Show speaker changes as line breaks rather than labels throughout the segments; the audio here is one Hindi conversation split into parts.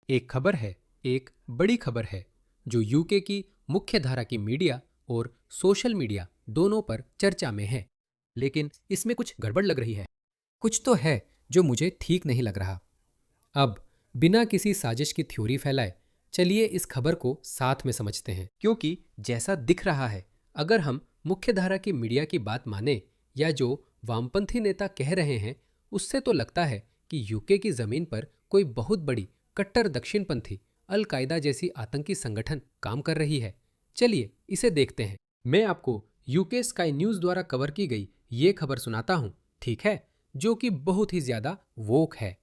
एक खबर है, एक बड़ी खबर है, जो यूके की मुख्य धारा की मीडिया और सोशल मीडिया दोनों पर चर्चा में है। लेकिन इसमें कुछ गड़बड़ लग रही है। कुछ तो है जो मुझे ठीक नहीं लग रहा। अब बिना किसी साजिश की थ्योरी फैलाए चलिए इस खबर को साथ में समझते हैं, क्योंकि जैसा दिख रहा है, अगर हम मुख्य धारा की मीडिया की बात माने या जो वामपंथी नेता कह रहे हैं, उससे तो लगता है कि यूके की जमीन पर कोई बहुत बड़ी कट्टर दक्षिणपंथी अल कायदा जैसी आतंकी संगठन काम कर रही है। चलिए इसे देखते हैं। मैं आपको यूके स्काई न्यूज द्वारा कवर की गई ये खबर सुनाता हूँ, ठीक है, जो कि बहुत ही ज्यादा वोक है।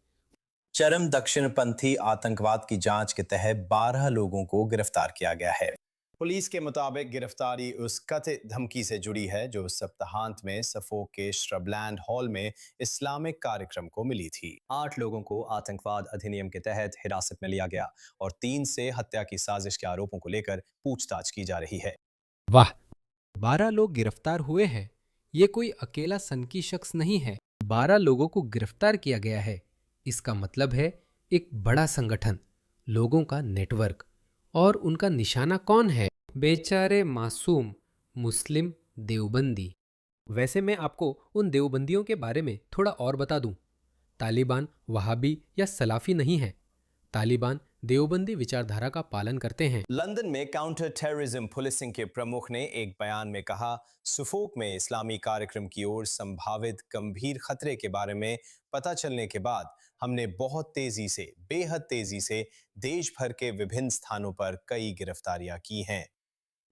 चरम दक्षिणपंथी आतंकवाद की जांच के तहत 12 लोगों को गिरफ्तार किया गया है। पुलिस के मुताबिक गिरफ्तारी उस कथित धमकी से जुड़ी है जो सप्ताहांत में सफोक के श्रबलैंड हॉल में इस्लामिक कार्यक्रम को मिली थी। 8 लोगों को आतंकवाद अधिनियम के तहत हिरासत में लिया गया और 3 से हत्या की साजिश के आरोपों को लेकर पूछताछ की जा रही है।
वाह, 12 लोग गिरफ्तार हुए हैं। ये कोई अकेला सनकी शख्स नहीं है। 12 लोगों को गिरफ्तार किया गया है। इसका मतलब है एक बड़ा संगठन, लोगों का नेटवर्क। और उनका निशाना कौन है? बेचारे मासूम मुस्लिम देवबंदी। वैसे मैं आपको उन देवबंदियों के बारे में थोड़ा और बता दूं। तालिबान वहाबी या सलाफी नहीं है। तालिबान देवबंदी विचारधारा का पालन करते हैं।
लंदन में काउंटर टेररिज्म पुलिसिंग के प्रमुख ने एक बयान में कहा, सुफोक में इस्लामी कार्यक्रम की ओर संभावित गंभीर खतरे के बारे में पता चलने के बाद हमने बेहद तेजी से देश भर के विभिन्न स्थानों पर कई गिरफ्तारियां की हैं।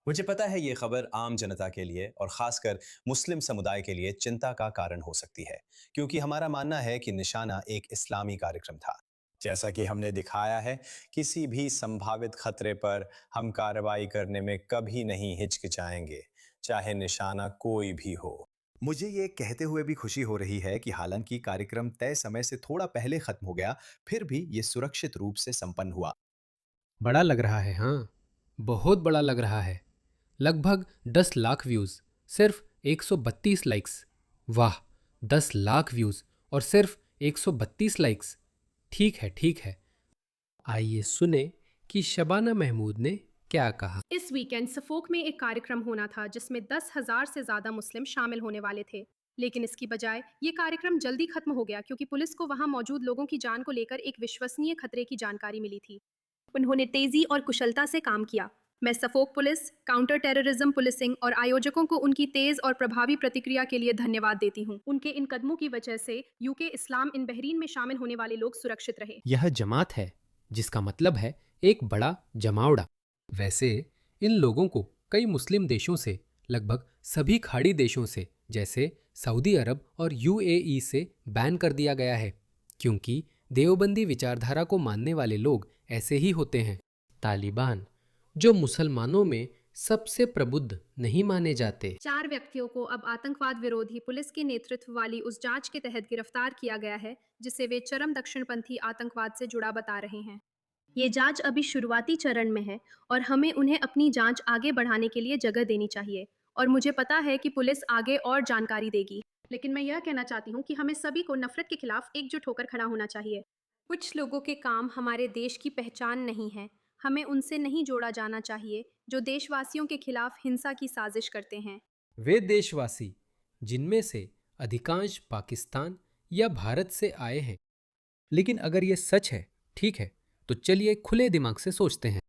मुझे पता है ये खबर आम जनता के लिए और खासकर मुस्लिम समुदाय के लिए चिंता का कारण हो सकती है, क्योंकि हमारा मानना है कि निशाना एक इस्लामी कार्यक्रम था। जैसा कि हमने दिखाया है, किसी भी संभावित खतरे पर हम कार्रवाई करने में कभी नहीं हिचकिचाएंगे, चाहे निशाना कोई भी हो। मुझे ये कहते हुए भी खुशी हो रही है कि हालांकि कार्यक्रम तय समय से थोड़ा पहले खत्म हो गया, फिर भी ये सुरक्षित रूप से संपन्न हुआ।
बड़ा लग रहा है, हाँ, बहुत बड़ा लग रहा है। लगभग 10 लाख व्यूज, सिर्फ 132 लाइक्स। वाह, 10 लाख व्यूज और सिर्फ 132 लाइक्स। ठीक है, ठीक है। आइए सुने कि शबाना महमूद ने क्या कहा।
इस वीकेंड सफोक में एक कार्यक्रम होना था जिसमें 10,000 से ज्यादा मुस्लिम शामिल होने वाले थे। लेकिन इसकी बजाय ये कार्यक्रम जल्दी खत्म हो गया क्योंकि पुलिस को वहां मौजूद लोगों की जान को लेकर एक विश्वसनीय खतरे की जानकारी मिली थी। उन्होंने तेजी और कुशलता से काम किया। मैं Suffolk police, counter terrorism policing और आयोजकों को उनकी तेज और प्रभावी प्रतिक्रिया के लिए धन्यवाद देती हूँ। उनके इन कदमों की वजह से यूके इस्लाम इन बहरीन में शामिल होने वाले लोग सुरक्षित रहे।
यह जमात है, जिसका मतलब है एक बड़ा जमावड़ा। वैसे इन लोगों को कई मुस्लिम देशों से, लगभग सभी खाड़ी देशों से जैसे सऊदी अरब और यूएई से बैन कर दिया गया है, क्योंकि देवबंदी विचारधारा को मानने वाले लोग ऐसे ही होते हैं। तालिबान, जो मुसलमानों में सबसे प्रबुद्ध नहीं माने जाते।
4 व्यक्तियों को अब आतंकवाद विरोधी पुलिस के नेतृत्व वाली उस जांच के तहत गिरफ्तार किया गया है जिसे वे चरम दक्षिणपंथी आतंकवाद से जुड़ा बता रहे हैं। ये जांच अभी शुरुआती चरण में है और हमें उन्हें अपनी जांच आगे बढ़ाने के लिए जगह देनी चाहिए। और मुझे पता है कि पुलिस आगे और जानकारी देगी। लेकिन मैं यह कहना चाहती हूँ कि हमें सभी को नफरत के खिलाफ एकजुट होकर खड़ा होना चाहिए। कुछ लोगों के काम हमारे देश की पहचान नहीं है। हमें उनसे नहीं जोड़ा जाना चाहिए जो देशवासियों के खिलाफ हिंसा की साजिश करते हैं।
वे देशवासी जिनमें से अधिकांश पाकिस्तान या भारत से आए हैं। लेकिन अगर ये सच है, ठीक है, तो चलिए खुले दिमाग से सोचते हैं।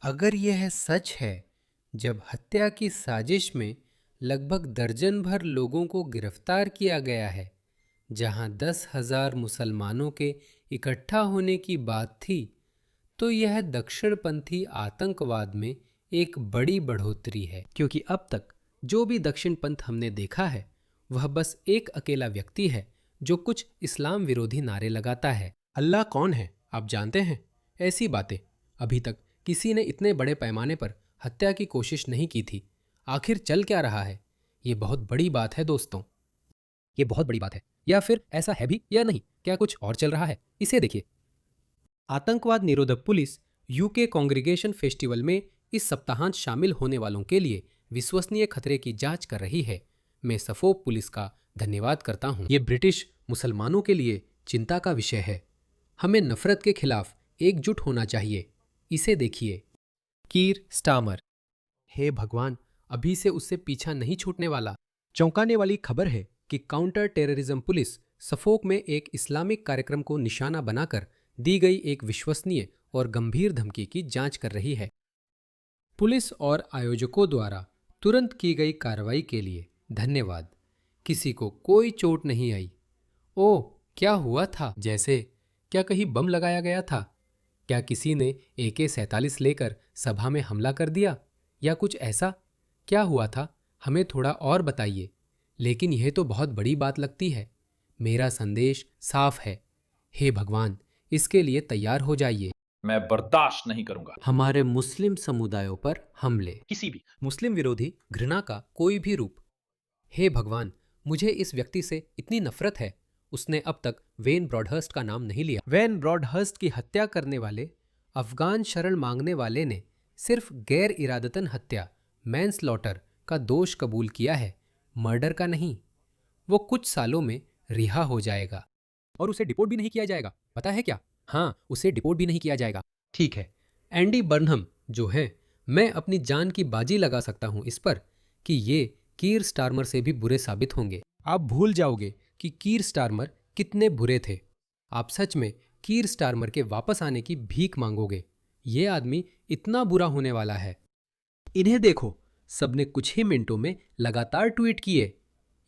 अगर यह सच है, जब हत्या की साजिश में लगभग दर्जन भर लोगों को गिरफ्तार किया गया है, जहां 10,000 मुसलमानों के इकट्ठा होने की बात थी, तो यह दक्षिणपंथी आतंकवाद में एक बड़ी बढ़ोतरी है। क्योंकि अब तक जो भी दक्षिणपंथ हमने देखा है, वह बस एक अकेला व्यक्ति है जो कुछ इस्लाम विरोधी नारे लगाता है। अल्लाह कौन है आप जानते हैं? ऐसी बातें अभी तक किसी ने इतने बड़े पैमाने पर हत्या की कोशिश नहीं की थी। आखिर चल क्या रहा है? ये बहुत बड़ी बात है दोस्तों। ये बहुत बड़ी बात है। या फिर ऐसा है भी या नहीं? क्या कुछ और चल रहा है? इसे देखिए। आतंकवाद निरोधक पुलिस यूके कांग्रीगेशन फेस्टिवल में इस सप्ताहांत शामिल होने वालों के लिए विश्वसनीय खतरे की जांच कर रही है। मैं सफोक पुलिस का धन्यवाद करता हूं। ये ब्रिटिश मुसलमानों के लिए चिंता का विषय है। हमें नफरत के खिलाफ एकजुट होना चाहिए। इसे देखिए। कीर स्टामर। हे भगवान, अभी से उससे पीछा नहीं छूटने वाला। चौंकाने वाली खबर है कि काउंटर टेररिज्म पुलिस सफोक में एक इस्लामिक कार्यक्रम को निशाना बनाकर दी गई एक विश्वसनीय और गंभीर धमकी की जांच कर रही है। पुलिस और आयोजकों द्वारा तुरंत की गई कार्रवाई के लिए धन्यवाद। किसी को कोई चोट नहीं आई। ओह, क्या हुआ था? जैसे क्या कहीं बम लगाया गया था? क्या किसी ने AK-47 लेकर सभा में हमला कर दिया या कुछ ऐसा? क्या हुआ था? हमें थोड़ा और बताइए। लेकिन यह तो बहुत बड़ी बात लगती है। मेरा संदेश साफ है। हे भगवान, इसके लिए तैयार हो जाइए।
मैं बर्दाश्त नहीं करूंगा
हमारे मुस्लिम समुदायों पर हमले,
किसी भी।
मुस्लिम विरोधी घृणा का कोई भी रूप। हे भगवान, मुझे इस व्यक्ति से इतनी नफरत है। उसने अब तक वेन ब्रॉडहर्स्ट का नाम नहीं लिया। वेन ब्रॉडहर्स्ट की हत्या करने वाले अफगान शरण मांगने वाले ने सिर्फ गैर इरादतन हत्या, मैनस्लॉटर का दोष कबूल किया है, मर्डर का नहीं। वो कुछ सालों में रिहा हो जाएगा। और उसे डिपोर्ट भी नहीं किया जाएगा। पता है क्या? हाँ, उसे डिपोर्ट भी नहीं किया जाएगा। ठीक है। एंडी बर्नहम जो है, मैं अपनी जान की बाजी लगा सकता हूं इस पर कि ये कीर स्टारमर से भी बुरे साबित होंगे। आप भूल जाओगे कि कीर स्टारमर कितने बुरे थे। आप सच में कीर स्टारमर के वापस आने की भीख मांगोगे। ये आदमी इतना बुरा होने वाला है। इन्हें देखो, सबने कुछ ही मिनटों में लगातार ट्वीट किए।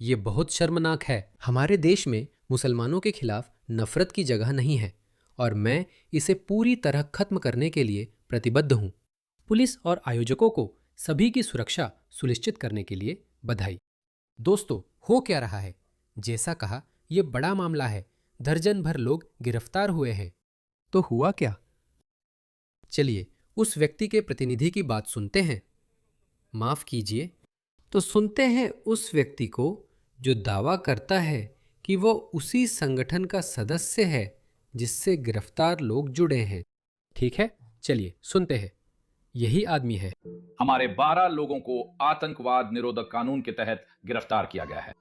ये बहुत शर्मनाक है। हमारे देश में मुसलमानों के खिलाफ नफरत की जगह नहीं है और मैं इसे पूरी तरह खत्म करने के लिए प्रतिबद्ध हूं। पुलिस और आयोजकों को सभी की सुरक्षा सुनिश्चित करने के लिए बधाई। दोस्तों, हो क्या रहा है? जैसा कहा, यह बड़ा मामला है। दर्जन भर लोग गिरफ्तार हुए हैं। तो हुआ क्या? चलिए उस व्यक्ति के प्रतिनिधि की बात सुनते हैं। माफ कीजिए, तो सुनते हैं उस व्यक्ति को जो दावा करता है कि वो उसी संगठन का सदस्य है जिससे गिरफ्तार लोग जुड़े हैं। ठीक है, चलिए सुनते हैं। यही आदमी है।
हमारे 12 लोगों को आतंकवाद निरोधक कानून के तहत गिरफ्तार किया गया है।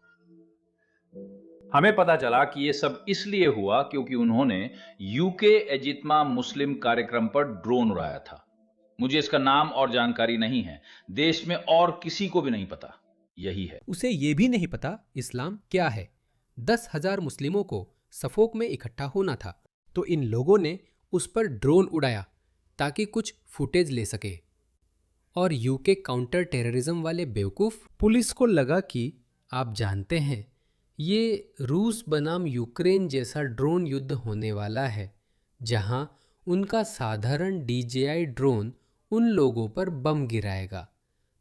हमें पता चला कि यह सब इसलिए हुआ क्योंकि उन्होंने यूके एजितमा मुस्लिम कार्यक्रम पर ड्रोन उड़ाया था। मुझे इसका नाम और जानकारी नहीं है। देश में और किसी को भी नहीं पता। यही है।
उसे ये भी नहीं पता इस्लाम क्या है। 10,000 मुस्लिमों को सफोक में इकट्ठा होना था, तो इन लोगों ने उस पर ड्रोन उड़ाया ताकि कुछ फुटेज ले सके। और यूके काउंटर टेररिज्म वाले बेवकूफ पुलिस को लगा कि आप जानते हैं, ये रूस बनाम यूक्रेन जैसा ड्रोन युद्ध होने वाला है, जहां उनका साधारण DJI ड्रोन उन लोगों पर बम गिराएगा।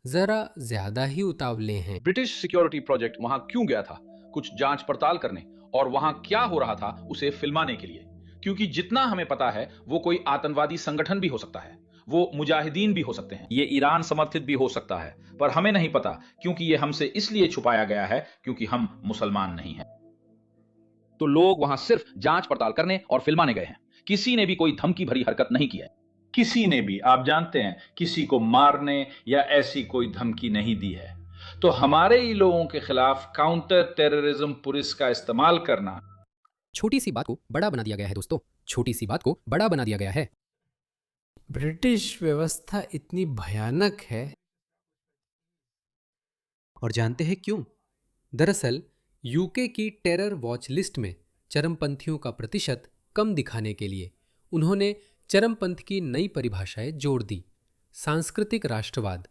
जरा ज्यादा ही उतावले हैं।
ब्रिटिश सिक्योरिटी प्रोजेक्ट वहां क्यों गया था? कुछ जांच पड़ताल करने और वहां क्या हो रहा था उसे फिल्माने के लिए। क्योंकि जितना हमें पता है, वो कोई आतंकवादी संगठन भी हो सकता है, वो मुजाहिदीन भी हो सकते हैं, ये ईरान समर्थित भी हो सकता है, पर हमें नहीं पता क्योंकि ये हमसे इसलिए छुपाया गया है क्योंकि हम मुसलमान नहीं हैं। तो लोग वहां सिर्फ जांच पड़ताल करने और फिल्माने गए हैं। किसी ने भी कोई धमकी भरी हरकत नहीं की है। किसी ने भी, आप जानते हैं, किसी को मारने या ऐसी कोई धमकी नहीं दी है। तो हमारे ही लोगों के खिलाफ काउंटर टेररिज्म पुलिस का इस्तेमाल करना।
छोटी सी बात को बड़ा बना दिया गया है दोस्तों। छोटी सी बात को बड़ा बना दिया गया है। ब्रिटिश व्यवस्था इतनी भयानक है। और जानते हैं क्यों? दरअसल यूके की टेरर वॉच लिस्ट में चरमपंथियों का प्रतिशत कम दिखाने के लिए उन्होंने चरमपंथ की नई परिभाषाएं जोड़ दी। सांस्कृतिक राष्ट्रवाद।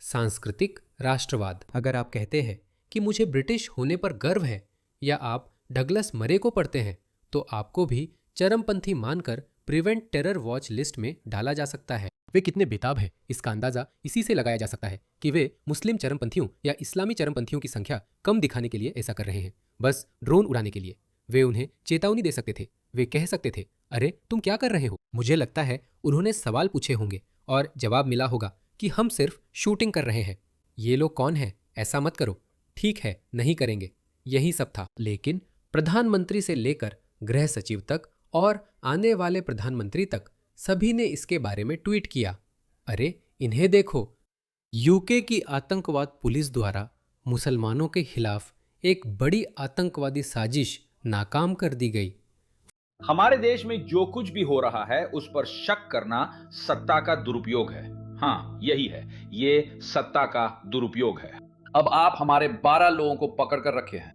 सांस्कृतिक राष्ट्रवाद। अगर आप कहते हैं कि मुझे ब्रिटिश होने पर गर्व है, या आप डगलस मरे को पढ़ते हैं, तो आपको भी चरमपंथी मानकर प्रिवेंट टेरर वॉच लिस्ट में डाला जा सकता है। वे कितने बेताब हैं, इसका अंदाजा इसी से लगाया जा सकता है कि वे मुस्लिम चरमपंथियों या इस्लामी चरमपंथियों की संख्या कम दिखाने के लिए ऐसा कर रहे हैं, बस ड्रोन उड़ाने के लिए। वे उन्हें चेतावनी दे सकते थे। वे कह सकते थे, अरे तुम क्या कर रहे हो? मुझे लगता है उन्होंने सवाल पूछे होंगे और जवाब मिला होगा कि हम सिर्फ शूटिंग कर रहे हैं। ये लोग कौन हैं? ऐसा मत करो। ठीक है, नहीं करेंगे। यही सब था। लेकिन प्रधानमंत्री से लेकर गृह सचिव तक और आने वाले प्रधानमंत्री तक सभी ने इसके बारे में ट्वीट किया। अरे इन्हें देखो, यूके की आतंकवाद पुलिस द्वारा मुसलमानों के खिलाफ एक बड़ी आतंकवादी साजिश नाकाम कर दी गई।
हमारे देश में जो कुछ भी हो रहा है उस पर शक करना सत्ता का दुरुपयोग है। हाँ, यही है, ये सत्ता का दुरुपयोग है। अब आप हमारे 12 लोगों को पकड़ कर रखे हैं।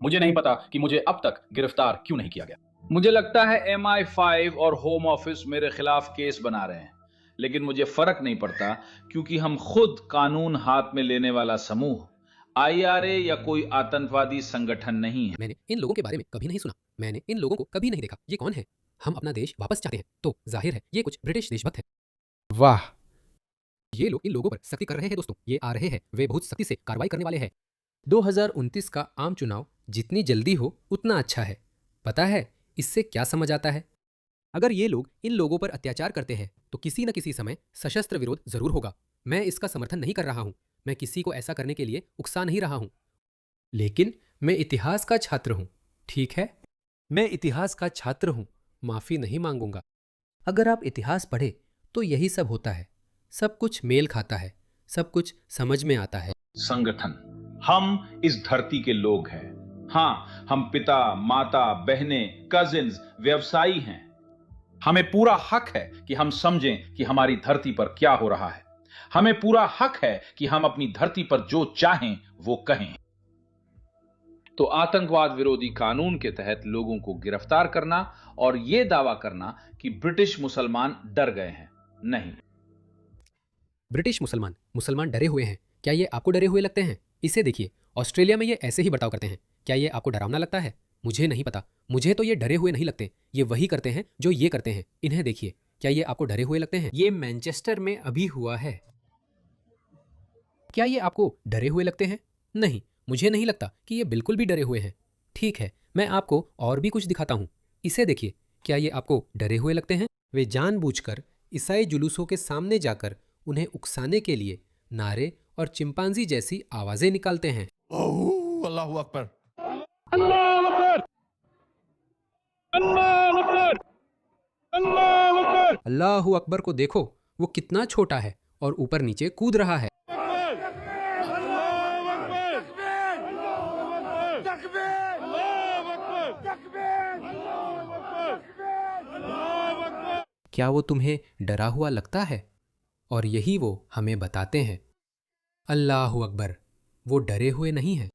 मुझे नहीं पता कि मुझे अब तक गिरफ्तार क्यों नहीं किया गया। मुझे लगता है MI5 और होम ऑफिस मेरे खिलाफ केस बना रहे हैं, लेकिन मुझे फर्क नहीं पड़ता, क्योंकि हम खुद कानून हाथ में लेने वाला समूह IRA या कोई आतंकवादी संगठन नहीं है।
मैंने इन लोगों के बारे में कभी नहीं सुना, मैंने इन लोगों को कभी नहीं देखा। ये कौन है? हम अपना देश वापस चाहते हैं, तो जाहिर है ये कुछ ब्रिटिश देशभक्त हैं। वाह, ये लोग इन लोगों पर सख्ती कर रहे हैं दोस्तों। ये आ रहे हैं, वे बहुत सख्ती से कार्रवाई करने वाले हैं। 2029 का आम चुनाव जितनी जल्दी हो उतना अच्छा है। पता है इससे क्या समझ आता है? अगर ये लोग इन लोगों पर अत्याचार करते हैं तो किसी न किसी समय सशस्त्र विरोध जरूर होगा। मैं इसका समर्थन नहीं कर रहा हूं, मैं किसी को ऐसा करने के लिए उकसा नहीं रहा हूं, लेकिन मैं इतिहास का छात्र हूं। ठीक है, मैं इतिहास का छात्र हूं, माफी नहीं मांगूंगा। अगर आप इतिहास पढ़े तो यही सब होता है, सब कुछ मेल खाता है, सब कुछ समझ में आता है।
संगठन, हम इस धरती के लोग हैं। हाँ, हम पिता, माता, बहनें, कजिन्स, व्यवसायी हैं। हमें पूरा हक है कि हम समझें कि हमारी धरती पर क्या हो रहा है। हमें पूरा हक है कि हम अपनी धरती पर जो चाहें वो कहें। तो आतंकवाद विरोधी कानून के तहत लोगों को गिरफ्तार करना और यह दावा करना कि ब्रिटिश मुसलमान डर गए हैं, नहीं।
ब्रिटिश मुसलमान डरे हुए हैं। क्या ये आपको डरे हुए लगते हैं? इसे देखिए, ऑस्ट्रेलिया में ये ऐसे ही बर्ताव करते हैं। क्या ये आपको डरावना लगता है? मुझे नहीं पता, मुझे तो ये डरे हुए नहीं लगते। ये वही करते हैं जो ये करते हैं। इन्हें देखिए, क्या ये आपको डरे हुए लगते हैं? ये मैनचेस्टर में अभी हुआ है। क्या ये आपको डरे हुए लगते हैं? नहीं, मुझे नहीं लगता कि ये बिल्कुल भी डरे हुए हैं। ठीक है, मैं आपको और भी कुछ दिखाता हूँ। इसे देखिए, क्या ये आपको डरे हुए लगते हैं? वे जानबूझकर ईसाई जुलूसों के सामने जाकर उन्हें उकसाने के लिए नारे और चिंपांजी जैसी आवाजें निकालते हैं।
अल्लाहू अकबर,
अल्लाहू अकबर को देखो, वो कितना छोटा है और ऊपर नीचे कूद रहा है। क्या वो तुम्हें डरा हुआ लगता है? और यही वो हमें बताते हैं। अल्लाहू अकबर, वो डरे हुए नहीं हैं।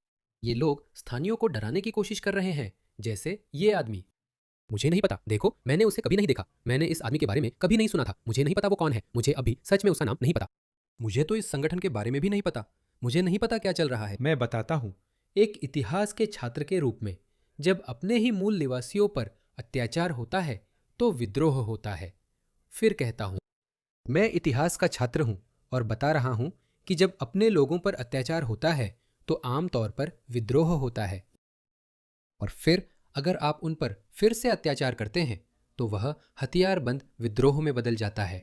ये लोग स्थानियों को डराने की कोशिश कर रहे हैं, जैसे ये आदमी। मुझे नहीं पता, देखो, मैंने उसे कभी नहीं देखा, मैंने इस आदमी के बारे में कभी नहीं सुना था, मुझे नहीं पता वो कौन है, मुझे अभी सच में उसका नाम नहीं पता। मुझे तो इस संगठन के बारे में भी नहीं पता, मुझे नहीं पता क्या चल रहा है। मैं बताता हूँ, एक इतिहास के छात्र के रूप में, जब अपने ही मूल निवासियों पर अत्याचार होता है तो विद्रोह होता है। फिर कहता हूँ, मैं इतिहास का छात्र हूँ और बता रहा हूँ कि जब अपने लोगों पर अत्याचार होता है तो आम तौर पर विद्रोह होता है, और फिर अगर आप उन पर फिर से अत्याचार करते हैं तो वह हथियारबंद विद्रोह में बदल जाता है।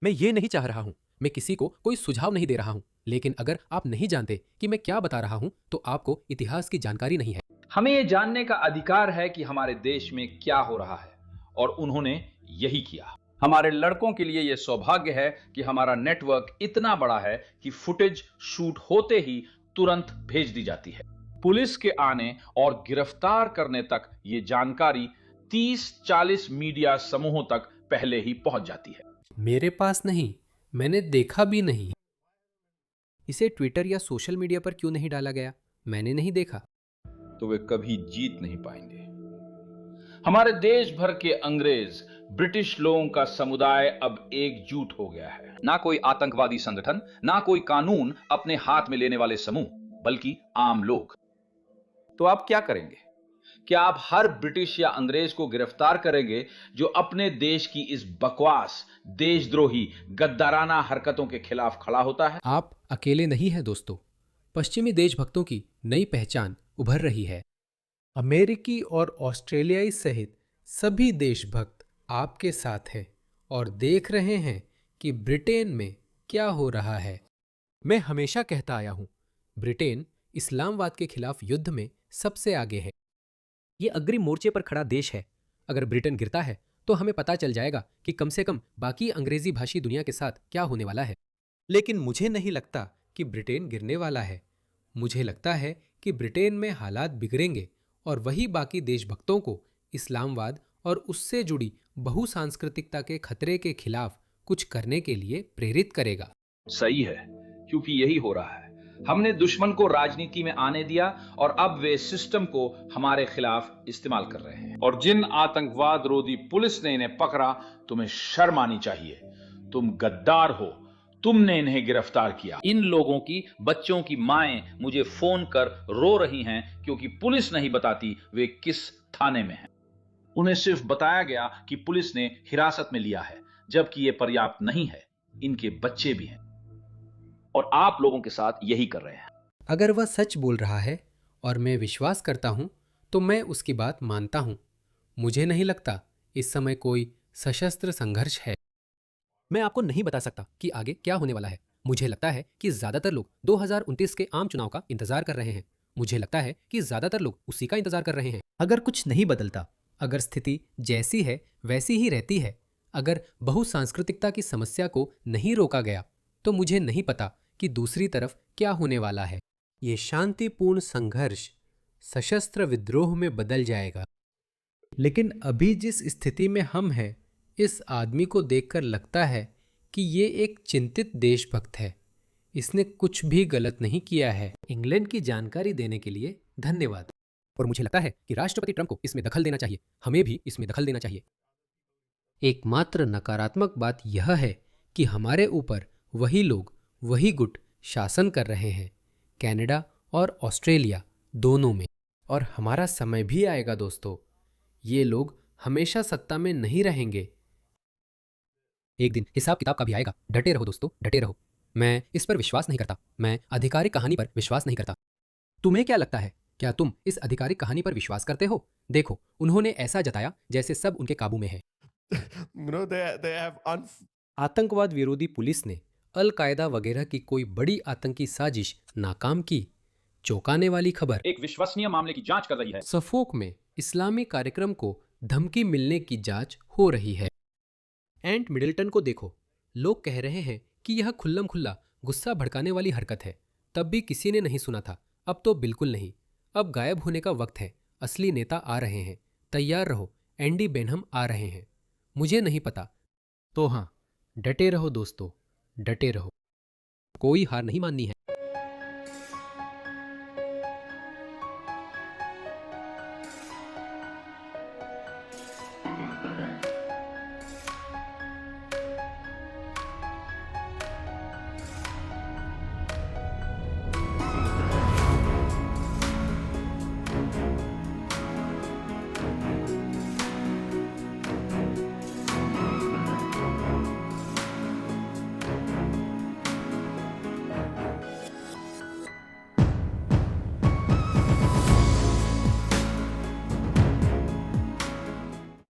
मैं ये नहीं चाह रहा हूं, मैं किसी को कोई सुझाव नहीं दे रहा हूं, लेकिन अगर आप नहीं जानते कि मैं क्या बता रहा हूं तो आपको इतिहास की जानकारी नहीं है।
हमें यह जानने का अधिकार है कि हमारे देश में क्या हो रहा है, और उन्होंने यही किया। हमारे लड़कों के लिए यह सौभाग्य है कि हमारा नेटवर्क इतना बड़ा है कि फुटेज शूट होते ही तुरंत भेज दी जाती है। पुलिस के आने और गिरफ्तार करने तक ये जानकारी 30-40 मीडिया समूहों तक पहले ही पहुंच जाती है।
मेरे पास नहीं, मैंने देखा भी नहीं। इसे ट्विटर या सोशल मीडिया पर क्यों नहीं डाला गया? मैंने नहीं देखा।
तो वे कभी जीत नहीं पाएंगे। हमारे देश भर के अंग्रेज, ब्रिटिश लोगों का समुदाय अब एकजुट हो गया है। ना कोई आतंकवादी संगठन, ना कोई कानून अपने हाथ में लेने वाले समूह, बल्कि आम लोग। तो आप क्या करेंगे? क्या आप हर ब्रिटिश या अंग्रेज को गिरफ्तार करेंगे जो अपने देश की इस बकवास, देशद्रोही, गद्दाराना हरकतों के खिलाफ खड़ा होता है?
आप अकेले नहीं हैं दोस्तों, पश्चिमी देशभक्तों की नई पहचान उभर रही है। अमेरिकी और ऑस्ट्रेलियाई सहित सभी देशभक्त आपके साथ हैं और देख रहे हैं कि ब्रिटेन में क्या हो रहा है। मैं हमेशा कहता आया हूं, ब्रिटेन इस्लामवाद के खिलाफ युद्ध में सबसे आगे है। ये अग्रिम मोर्चे पर खड़ा देश है। अगर ब्रिटेन गिरता है तो हमें पता चल जाएगा कि कम से कम बाकी अंग्रेजी भाषी दुनिया के साथ क्या होने वाला है। लेकिन मुझे नहीं लगता कि ब्रिटेन गिरने वाला है। मुझे लगता है कि ब्रिटेन में हालात बिगड़ेंगे और वही बाकी देशभक्तों को इस्लामवाद और उससे जुड़ी बहुसांस्कृतिकता के खतरे के खिलाफ कुछ करने के लिए प्रेरित करेगा।
सही है, क्योंकि यही हो रहा है। हमने दुश्मन को राजनीति में आने दिया और अब वे सिस्टम को हमारे खिलाफ इस्तेमाल कर रहे हैं। और जिन आतंकवाद रोधी पुलिस ने इन्हें पकड़ा, तुम्हें शर्म आनी चाहिए। तुम गद्दार हो, तुमने इन्हें गिरफ्तार किया। इन लोगों की बच्चों की माएं मुझे फोन कर रो रही हैं क्योंकि पुलिस नहीं बताती वे किस थाने में हैं। उन्हें सिर्फ बताया गया कि पुलिस ने हिरासत में लिया है, जबकि यह पर्याप्त नहीं है। इनके बच्चे भी हैं और आप लोगों के साथ यही कर रहे हैं।
अगर वह सच बोल रहा है और मैं विश्वास करता हूं, तो मैं उसकी बात मानता हूं। मुझे नहीं लगता इस समय कोई सशस्त्र संघर्ष है। मैं आपको नहीं बता सकता कि आगे क्या होने वाला है। मुझे लगता है कि ज्यादातर लोग 2029 के आम चुनाव का इंतजार कर रहे हैं। मुझे लगता है कि ज्यादातर लोग उसी का इंतजार कर रहे हैं। अगर कुछ नहीं बदलता, अगर स्थिति जैसी है वैसी ही रहती है, अगर बहुसांस्कृतिकता की समस्या को नहीं रोका गया, तो मुझे नहीं पता कि दूसरी तरफ क्या होने वाला है। ये शांतिपूर्ण संघर्ष सशस्त्र विद्रोह में बदल जाएगा। लेकिन अभी जिस स्थिति में हम हैं, इस आदमी को देखकर लगता है कि ये एक चिंतित देशभक्त है। इसने कुछ भी गलत नहीं किया है। इंग्लैंड की जानकारी देने के लिए धन्यवाद। और मुझे लगता है कि राष्ट्रपति ट्रंप को इसमें दखल देना चाहिए। हमें भी इसमें दखल देना चाहिए। एकमात्र नकारात्मक बात यह है कि हमारे ऊपर वही लोग, वही गुट शासन कर रहे हैं, कनाडा और ऑस्ट्रेलिया दोनों में। और हमारा समय भी आएगा दोस्तों। ये लोग हमेशा सत्ता में नहीं रहेंगे। एक दिन हिसाब किताब का भी आएगा। डटे रहो दोस्तों, डटे रहो। मैं इस पर विश्वास नहीं करता। मैं आधिकारिक कहानी पर विश्वास नहीं करता। तुम्हें क्या लगता है? क्या तुम इस आधिकारिक कहानी पर विश्वास करते हो? देखो, उन्होंने ऐसा जताया जैसे सब उनके काबू में है।
they have
आतंकवाद विरोधी पुलिस ने अल कायदा वगैरह की कोई बड़ी आतंकी साजिश नाकाम की। चौंकाने वाली खबर,
एक विश्वसनीय मामले की जांच कर रही है।
सफोक में इस्लामी कार्यक्रम को धमकी मिलने की जांच हो रही है। एंट मिडल्टन को देखो। लोग कह रहे हैं कि यह खुल्लम खुल्ला गुस्सा भड़काने वाली हरकत है। तब भी किसी ने नहीं सुना था। अब तो बिल्कुल नहीं। अब गायब होने का वक्त है। असली नेता आ रहे हैं। तैयार रहो, एंडी बेनहम आ रहे हैं। मुझे नहीं पता। तो हाँ, डटे रहो दोस्तों, डटे रहो। कोई हार नहीं माननी है।